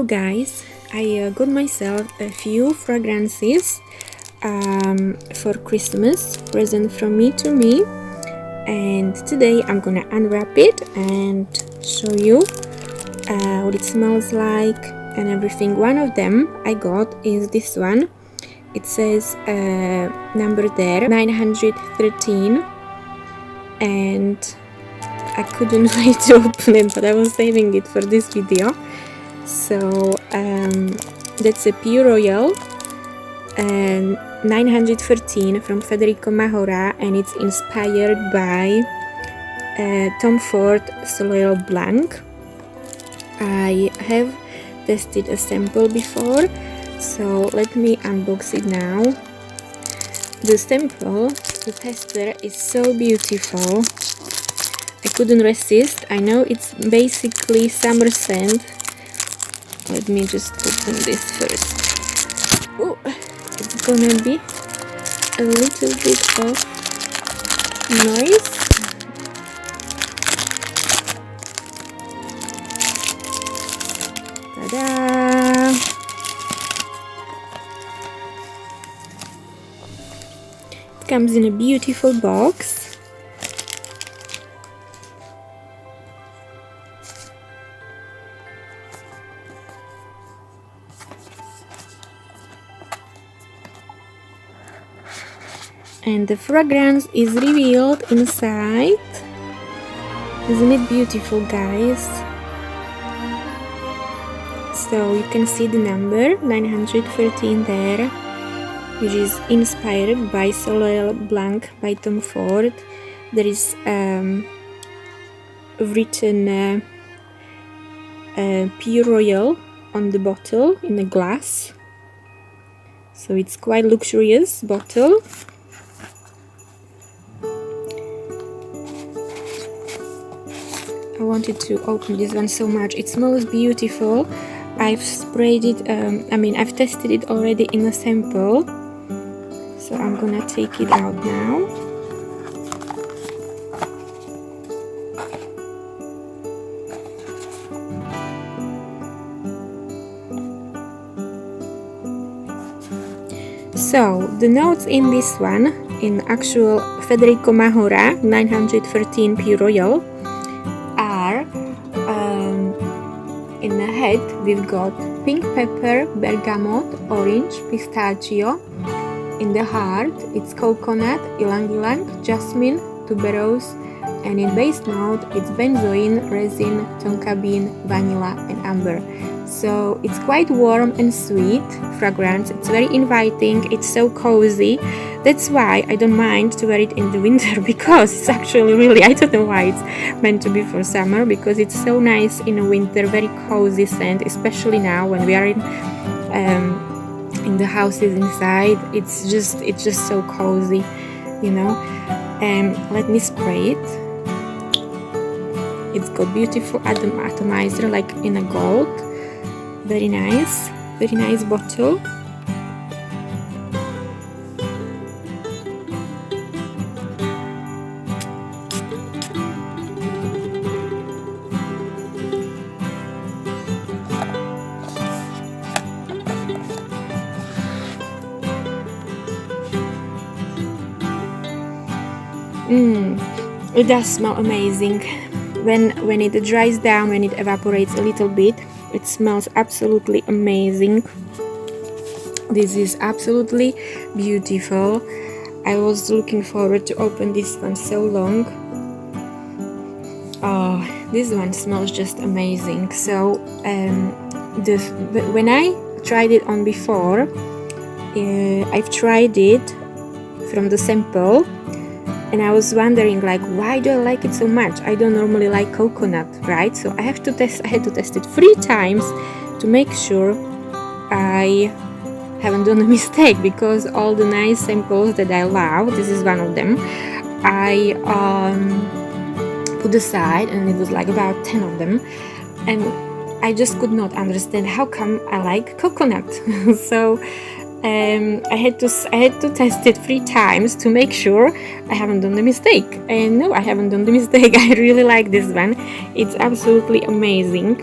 Hello guys, I got myself a few fragrances for Christmas, present from me to me, and today I'm gonna unwrap it and show you what it smells like and everything. One of them I got is this one. It says number there, 913, and I couldn't wait to open it, but I was saving it for this video. So that's a Pure Royal and 913 from Federico Mahora, and it's inspired by Tom Ford Soleil Blanc. I have tested a sample before, so let me unbox it now. The sample, the tester, is so beautiful. I couldn't resist. I know it's basically summer scent. Let me just open this first. Oh, it's gonna be a little bit of noise. Ta-da! It comes in a beautiful box. And the fragrance is revealed inside. Isn't it beautiful, guys? So you can see the number 913 there, which is inspired by Soleil Blanc by Tom Ford. There is written Pure Royal on the bottle in a glass. So it's quite luxurious bottle. I wanted to open this one so much. It smells beautiful. I've sprayed it, I've tested it already in a sample. So I'm gonna take it out now. So the notes in this one, in actual Federico Mahora 913 Pure Royal, are in the head we've got pink pepper, bergamot, orange, pistachio. In the heart it's coconut, ylang ylang, jasmine, tuberose, and in base note it's benzoin, resin, tonka bean, vanilla, and amber. So it's quite warm and sweet fragrance. It's very inviting. It's so cozy. That's why I don't mind to wear it in the winter, because it's actually really, I don't know why it's meant to be for summer, because it's so nice in the winter, very cozy scent, especially now when we are in the houses inside. It's just so cozy, you know. Let me spray it. It's got beautiful atomizer, like in a gold. Very nice bottle. It does smell amazing. When it dries down, when it evaporates a little bit, it smells absolutely amazing. This is absolutely beautiful. I was looking forward to open this one so long. Oh, this one smells just amazing. So when I tried it on before, I've tried it from the sample, and I was wondering, like, why do I like it so much? I don't normally like coconut, right? So I had to test it 3 times to make sure I haven't done a mistake, because all the nice samples that I love, this is one of them, I put aside, and it was like about 10 of them, and I just could not understand how come I like coconut. So I had to test it 3 times to make sure I haven't done the mistake. And no, I haven't done the mistake. I really like this one. It's absolutely amazing.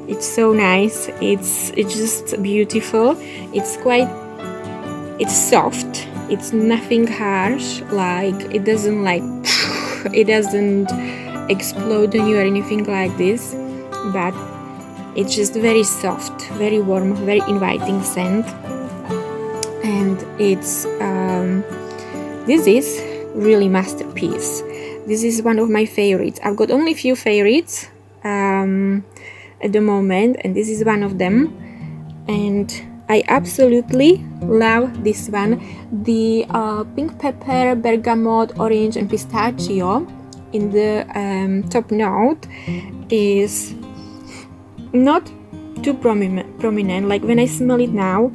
It's so nice. It's just beautiful. It's soft. It's nothing harsh. Like it doesn't it doesn't explode on you or anything like this. But it's just very soft, very warm, very inviting scent. And it's this is really masterpiece. This is one of my favorites. I've got only a few favorites at the moment, and this is one of them. And I absolutely love this one. The pink pepper, bergamot, orange, and pistachio in the top note is not too prominent. Like when I smell it now,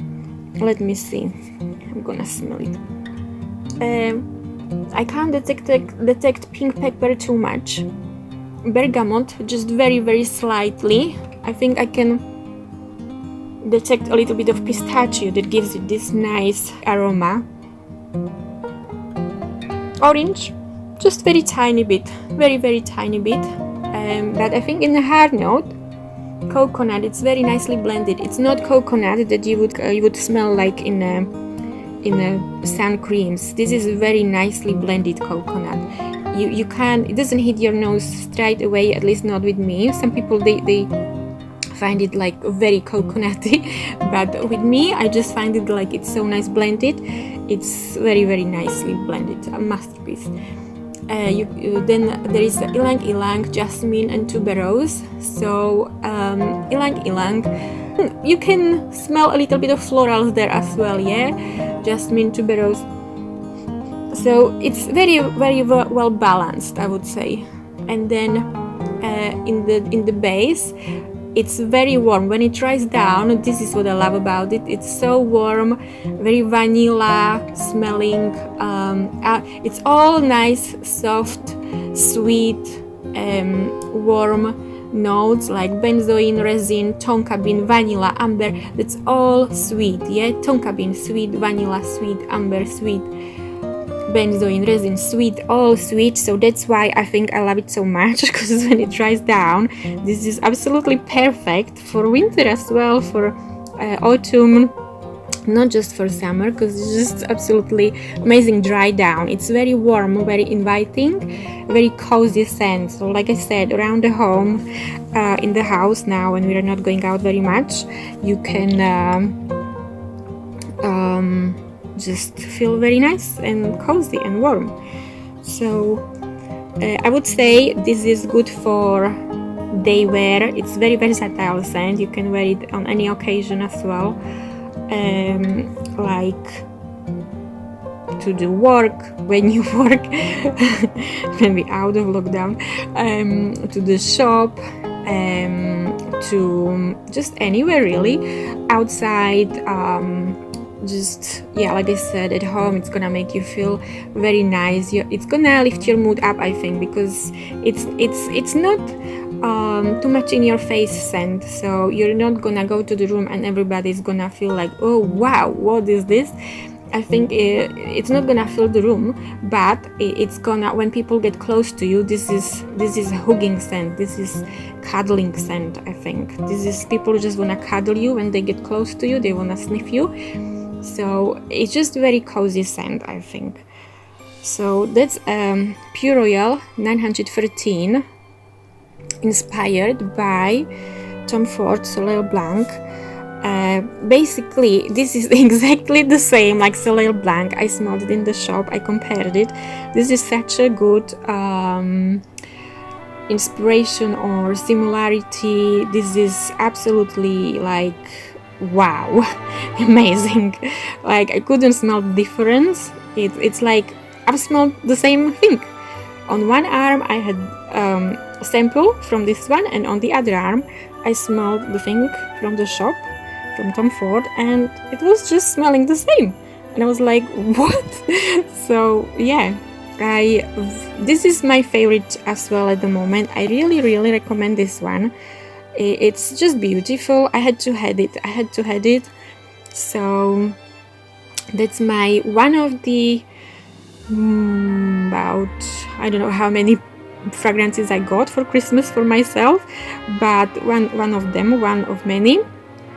let me see. I'm gonna smell it. I can't detect pink pepper too much. Bergamot just very, very slightly. I think I can detect a little bit of pistachio that gives it this nice aroma. Orange, just very tiny bit, very, very tiny bit. But I think in the hard note, coconut, it's very nicely blended. It's not coconut that you would smell like in sun creams. This is very nicely blended coconut. You can't, it doesn't hit your nose straight away, at least not with me. Some people they find it like very coconutty, but with me I just find it like it's so nice blended. It's very, very nicely blended, a masterpiece. Then there is ylang ylang, jasmine, and tuberose. So ylang ylang, you can smell a little bit of florals there as well, yeah, jasmine, tuberose. So it's very, very well balanced, I would say. And then in the base, it's very warm. When it dries down, this is what I love about it. It's so warm, very vanilla smelling. It's all nice, soft, sweet, warm notes like benzoin, resin, tonka bean, vanilla, amber. That's all sweet, yeah. Tonka bean, sweet, vanilla, sweet, amber, sweet, benzoin, resin, sweet, all sweet. So that's why I think I love it so much, because when it dries down, this is absolutely perfect for winter as well, for autumn, not just for summer, because it's just absolutely amazing dry down. It's very warm, very inviting, very cozy scent. So like I said, around the home, in the house now when we are not going out very much, you can just feel very nice and cozy and warm. So I would say this is good for day wear. It's very versatile scent. You can wear it on any occasion as well, like to do work when you work, when we out of lockdown, to the shop, to just anywhere really, outside, just, yeah, like I said, at home. It's gonna make you feel very nice. It's gonna lift your mood up, I think, because it's not too much in your face scent. So you're not gonna go to the room and everybody's gonna feel like, oh wow, what is this? I think it's not gonna fill the room, but it's gonna, when people get close to you, this is a hugging scent. This is cuddling scent. I think this is, people just wanna cuddle you when they get close to you. They wanna sniff you. So it's just very cozy scent, I think. So that's Pure Royal 913, inspired by Tom Ford Soleil Blanc. Basically this is exactly the same like Soleil Blanc. I smelled it in the shop, I compared it. This is such a good inspiration or similarity. This is absolutely like, wow, amazing. Like I couldn't smell the difference. It's like I've smelled the same thing. On one arm I had a sample from this one, and on the other arm I smelled the thing from the shop, from Tom Ford, and it was just smelling the same. And I was like, what? So yeah, this is my favorite as well at the moment. I really, really recommend this one. It's just beautiful. I had to have it. So that's my one of the about, I don't know how many fragrances I got for Christmas for myself, but one of them, one of many.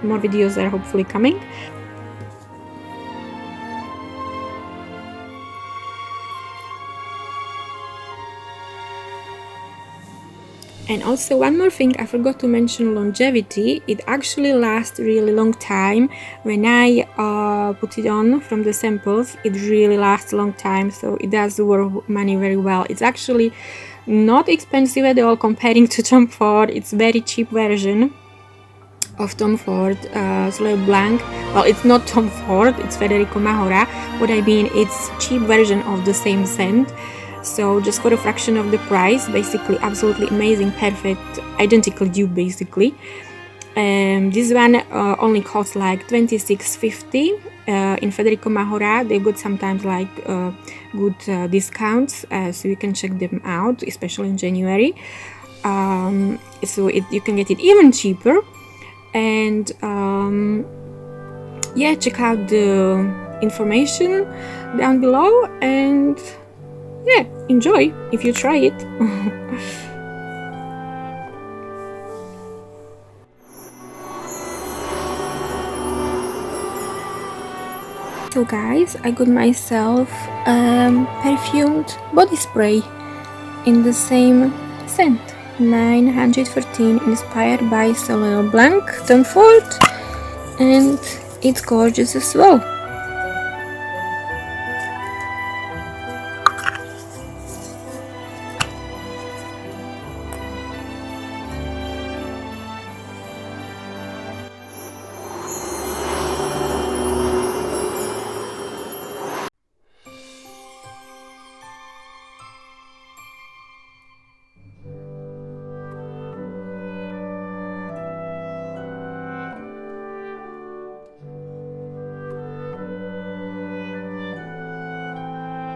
More videos are hopefully coming. And also one more thing, I forgot to mention longevity. It actually lasts really long time. When I put it on from the samples, it really lasts a long time, so it does worth money very well. It's actually not expensive at all comparing to Tom Ford. It's very cheap version of Tom Ford Soleil Blanc. Well, it's not Tom Ford, it's Federico Mahora. What I mean, it's cheap version of the same scent. So just for a fraction of the price, basically absolutely amazing, perfect, identical dupe basically. This one only costs like $26.50 in Federico Mahora. They got sometimes like good discounts, so you can check them out, especially in January. So you can get it even cheaper. And yeah, check out the information down below, and yeah, enjoy if you try it. So guys, I got myself perfumed body spray in the same scent, 914, inspired by Soleil Blanc, Tom Ford, and it's gorgeous as well.